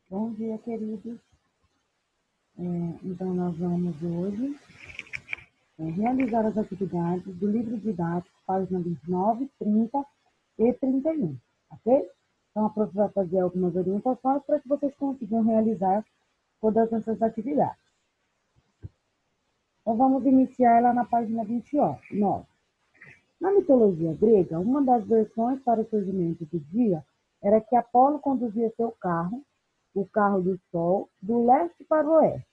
Bom dia, queridos. Então, nós vamos hoje realizar as atividades do livro didático, página 29, 30 e 31, ok? Então, a prof vai fazer algumas orientações para que vocês consigam realizar todas essas atividades. Então, vamos iniciar lá na página 29. Na mitologia grega, uma das versões para o surgimento do dia era que Apolo conduzia seu carro, o carro do Sol, do leste para o oeste,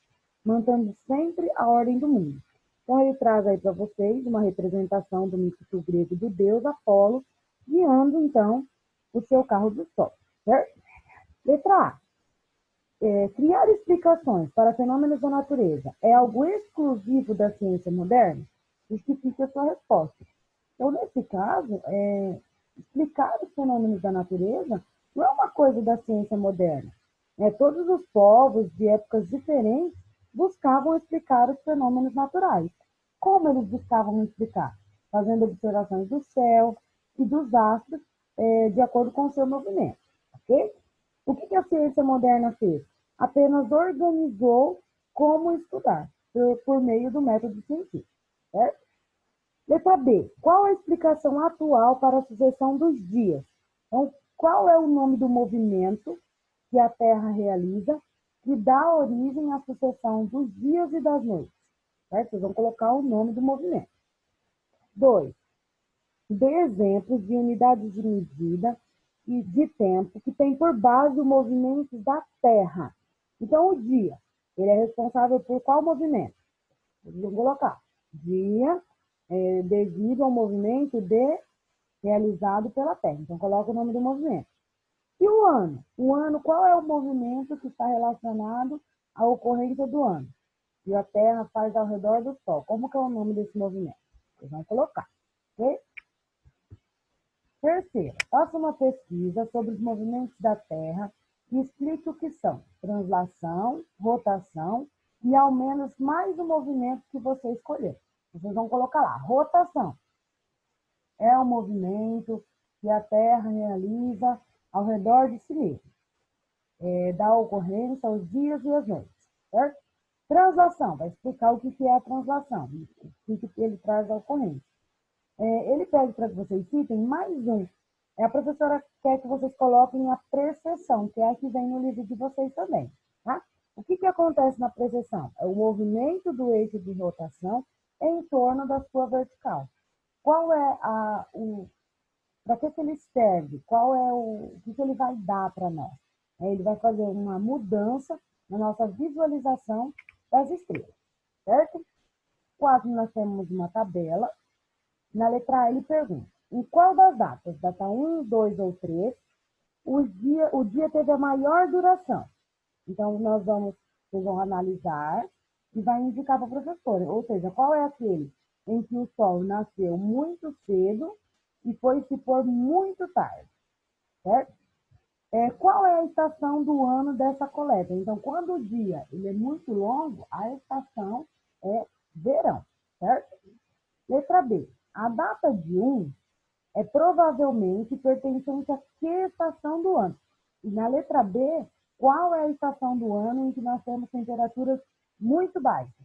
mantendo sempre a ordem do mundo. Então, ele traz aí para vocês uma representação do mito grego do deus Apolo, guiando, então, o seu carro do Sol, certo? Letra A. Criar explicações para fenômenos da natureza é algo exclusivo da ciência moderna? Justifique a sua resposta. Então, nesse caso, explicar os fenômenos da natureza não é uma coisa da ciência moderna. Todos os povos de épocas diferentes buscavam explicar os fenômenos naturais. Como eles buscavam explicar? Fazendo observações do céu e dos astros de acordo com o seu movimento. Ok? O que a ciência moderna fez? Apenas organizou como estudar, por meio do método científico. Certo? Letra B. Qual a explicação atual para a sucessão dos dias? Então, qual é o nome do movimento que a Terra realiza que dá origem à sucessão dos dias e das noites? Certo? Vocês vão colocar o nome do movimento. 2. Dê exemplos de unidades de medida e de tempo que tem por base o movimento da Terra. Então, o dia, ele é responsável por qual movimento? Vamos colocar dia devido ao movimento realizado pela Terra. Então, coloca o nome do movimento. E o ano? O ano, qual é o movimento que está relacionado à ocorrência do ano? E a Terra faz ao redor do Sol. Como que é o nome desse movimento? Vocês vão colocar, ok? Terceiro, faça uma pesquisa sobre os movimentos da Terra e explique o que são translação, rotação e ao menos mais um movimento que você escolher. Vocês vão colocar lá, rotação. É o movimento que a Terra realiza ao redor de si mesma. Da ocorrência aos dias e às noites, certo? Translação, vai explicar o que é a translação, o que ele traz à ocorrência. Ele pede para que vocês citem mais um. A professora quer que vocês coloquem a precessão, que é a que vem no livro de vocês também. Tá? O que acontece na precessão? É o movimento do eixo de rotação em torno da sua vertical. Qual é para que ele serve? Qual é o que ele vai dar para nós? Ele vai fazer uma mudança na nossa visualização das estrelas, certo? 4, nós temos uma tabela. Na letra A, ele pergunta, em qual das datas, data 1, 2 ou 3, o dia teve a maior duração? Então, vocês vão analisar e vai indicar para a professora, ou seja, qual é aquele em que o sol nasceu muito cedo e foi se pôr muito tarde, certo? Qual é a estação do ano dessa coleta? Então, quando o dia ele é muito longo, a estação é verão, certo? Letra B. A data de 1 é provavelmente pertencente a que estação do ano? E na letra B, qual é a estação do ano em que nós temos temperaturas muito baixas?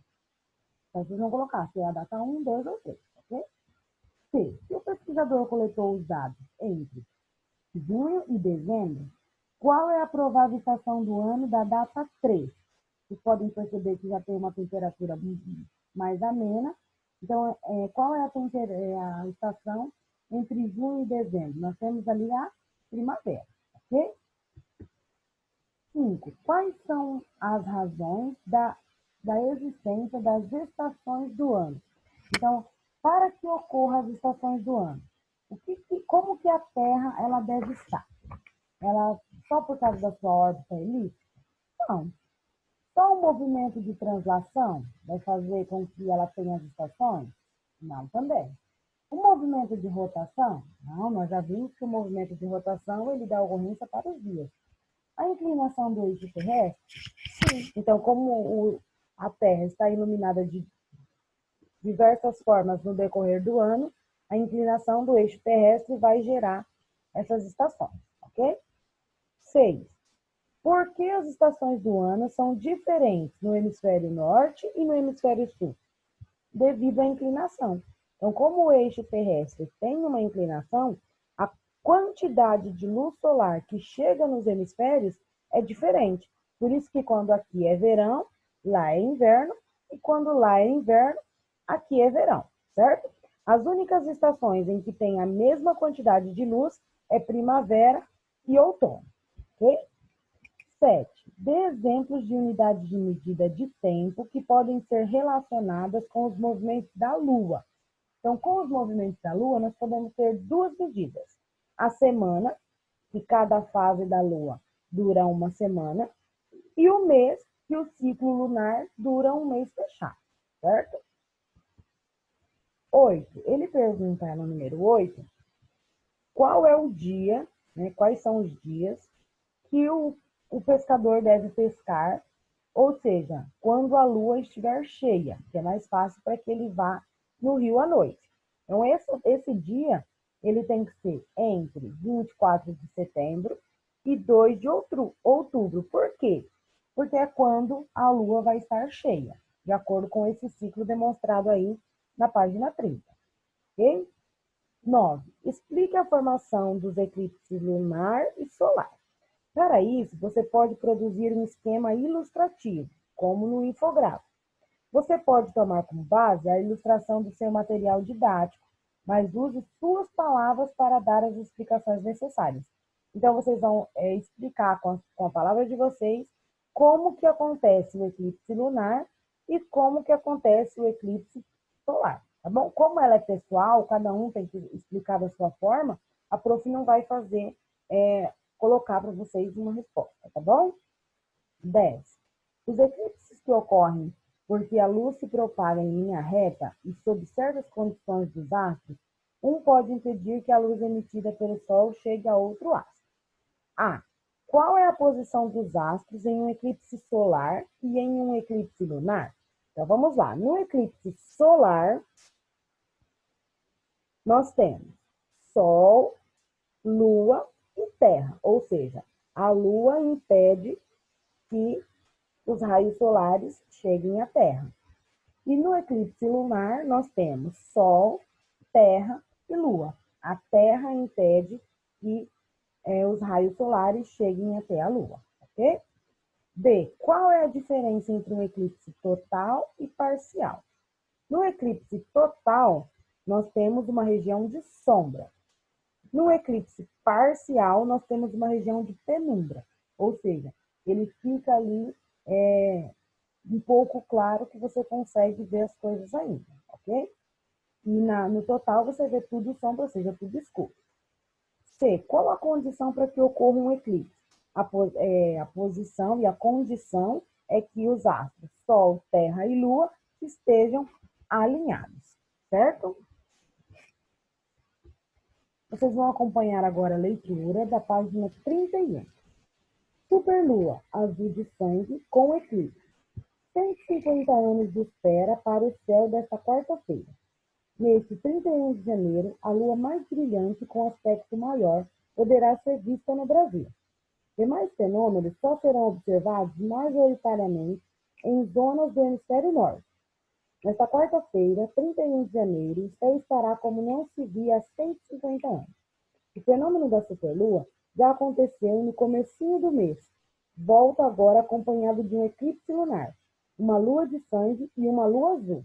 Então, vocês vão colocar se é a data 1, 2 ou 3, ok? C. Se o pesquisador coletou os dados entre junho e dezembro, qual é a provável estação do ano da data 3? Vocês podem perceber que já tem uma temperatura mais amena. Então, qual é a estação entre junho e dezembro? Nós temos ali a primavera, ok? 5. Quais são as razões da existência das estações do ano? Então, para que ocorram as estações do ano, como que a Terra ela deve estar? Ela só por causa da sua órbita elíptica? Não. Só o movimento de translação vai fazer com que ela tenha as estações? Não, também. O movimento de rotação? Não, nós já vimos que o movimento de rotação ele dá ocorrência para os dias. A inclinação do eixo terrestre? Sim. Então, como a Terra está iluminada de diversas formas no decorrer do ano, a inclinação do eixo terrestre vai gerar essas estações, ok? 6. Por que as estações do ano são diferentes no hemisfério norte e no hemisfério sul? Devido à inclinação. Então, como o eixo terrestre tem uma inclinação, a quantidade de luz solar que chega nos hemisférios é diferente. Por isso que quando aqui é verão, lá é inverno, e quando lá é inverno, aqui é verão, certo? As únicas estações em que tem a mesma quantidade de luz é primavera e outono, ok? 7. Dê exemplos de unidades de medida de tempo que podem ser relacionadas com os movimentos da Lua. Então, com os movimentos da Lua, nós podemos ter duas medidas. A semana, que cada fase da Lua dura uma semana, e o mês, que o ciclo lunar dura um mês fechado, certo? 8. Ele pergunta no número 8, qual é o dia, né, quais são os dias que o pescador deve pescar, ou seja, quando a lua estiver cheia, que é mais fácil para que ele vá no rio à noite. Então, esse dia, ele tem que ser entre 24 de setembro e 2 de outubro. Por quê? Porque é quando a lua vai estar cheia, de acordo com esse ciclo demonstrado aí na página 30. Ok? 9. Explique a formação dos eclipses lunar e solar. Para isso, você pode produzir um esquema ilustrativo, como no infográfico. Você pode tomar como base a ilustração do seu material didático, mas use suas palavras para dar as explicações necessárias. Então, vocês vão explicar com a palavra de vocês como que acontece o eclipse lunar e como que acontece o eclipse solar, tá bom? Como ela é pessoal, cada um tem que explicar da sua forma, a prof não vai fazer, colocar para vocês uma resposta, tá bom? 10. Os eclipses que ocorrem porque a luz se propaga em linha reta e sob certas condições dos astros, um pode impedir que a luz emitida pelo Sol chegue a outro astro. A. Qual é a posição dos astros em um eclipse solar e em um eclipse lunar? Então, vamos lá. No eclipse solar, nós temos Sol, Lua e Terra, ou seja, a Lua impede que os raios solares cheguem à Terra. E no eclipse lunar, nós temos Sol, Terra e Lua. A Terra impede que os raios solares cheguem até a Lua, ok? B. Qual é a diferença entre um eclipse total e parcial? No eclipse total, nós temos uma região de sombra. No eclipse parcial, nós temos uma região de penumbra, ou seja, ele fica ali um pouco claro que você consegue ver as coisas ainda, ok? E no total você vê tudo sombra, ou seja, tudo escuro. C. Qual a condição para que ocorra um eclipse? A posição e a condição é que os astros, Sol, Terra e Lua, estejam alinhados, certo? Vocês vão acompanhar agora a leitura da página 31. Superlua, azul de sangue, com eclipse. 150 anos de espera para o céu desta quarta-feira. Neste 31 de janeiro, a lua mais brilhante com aspecto maior poderá ser vista no Brasil. Demais fenômenos só serão observados majoritariamente em zonas do hemisfério norte. Nesta quarta-feira, 31 de janeiro, o céu estará como não se via há 150 anos. O fenômeno da superlua já aconteceu no comecinho do mês. Volta agora acompanhado de um eclipse lunar, uma lua de sangue e uma lua azul.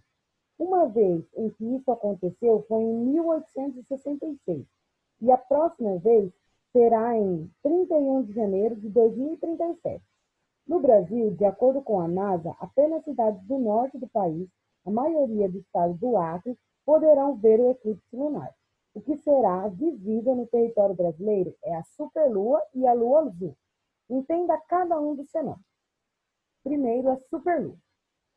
Uma vez em que isso aconteceu foi em 1866, e a próxima vez será em 31 de janeiro de 2037. No Brasil, de acordo com a NASA, apenas cidades do norte do país, a maioria do estado do Acre, poderão ver o eclipse lunar. O que será visível no território brasileiro é a superlua e a lua azul. Entenda cada um dos fenômenos. Primeiro, a superlua.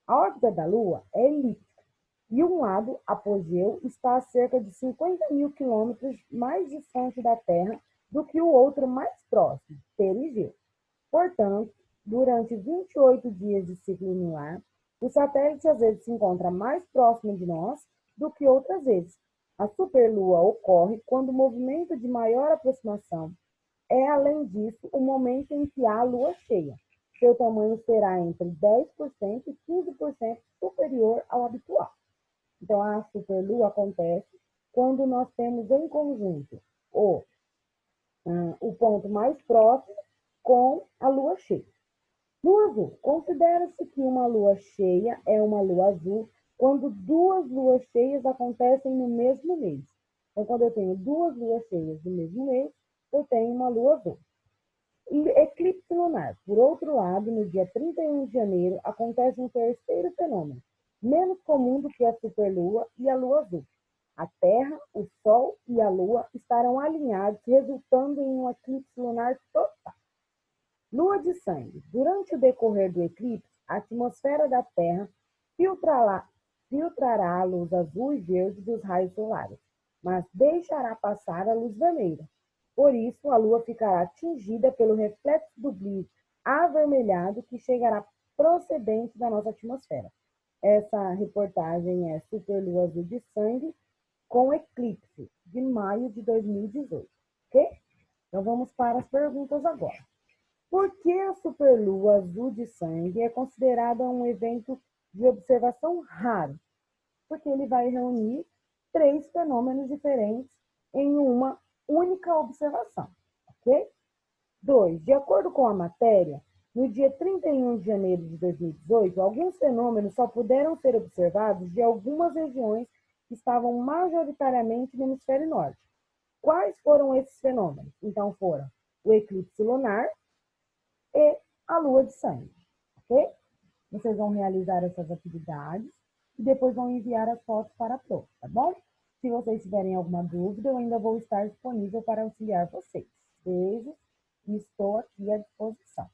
A órbita da Lua é elíptica e um lado, apogeu, está a cerca de 50 mil quilômetros mais distante da Terra do que o outro mais próximo, perigeu. Portanto, durante 28 dias de ciclo lunar, o satélite às vezes se encontra mais próximo de nós do que outras vezes. A superlua ocorre quando o movimento de maior aproximação É, além disso, o momento em que há lua cheia. Seu tamanho será entre 10% e 15% superior ao habitual. Então, a superlua acontece quando nós temos em conjunto o ponto mais próximo com a lua cheia. Lua azul. Considera-se que uma lua cheia é uma lua azul quando duas luas cheias acontecem no mesmo mês. Então, quando eu tenho duas luas cheias no mesmo mês, eu tenho uma lua azul. E eclipse lunar. Por outro lado, no dia 31 de janeiro, acontece um terceiro fenômeno, menos comum do que a superlua e a lua azul. A Terra, o Sol e a Lua estarão alinhados, resultando em um eclipse lunar total. Lua de sangue. Durante o decorrer do eclipse, a atmosfera da Terra filtrará a luz azul e verde dos raios solares, mas deixará passar a luz vermelha. Por isso, a Lua ficará atingida pelo reflexo do brilho avermelhado que chegará procedente da nossa atmosfera. Essa reportagem é Superlua Azul de Sangue com eclipse, de maio de 2018, ok? Então vamos para as perguntas agora. Por que a superlua azul de sangue é considerada um evento de observação raro? Porque ele vai reunir três fenômenos diferentes em uma única observação, ok? 2. De acordo com a matéria, no dia 31 de janeiro de 2018, alguns fenômenos só puderam ser observados de algumas regiões que estavam majoritariamente no hemisfério norte. Quais foram esses fenômenos? Então, foram o eclipse lunar e a lua de sangue, ok? Vocês vão realizar essas atividades e depois vão enviar as fotos para a prof, tá bom? Se vocês tiverem alguma dúvida, eu ainda vou estar disponível para auxiliar vocês. Beijos e estou aqui à disposição.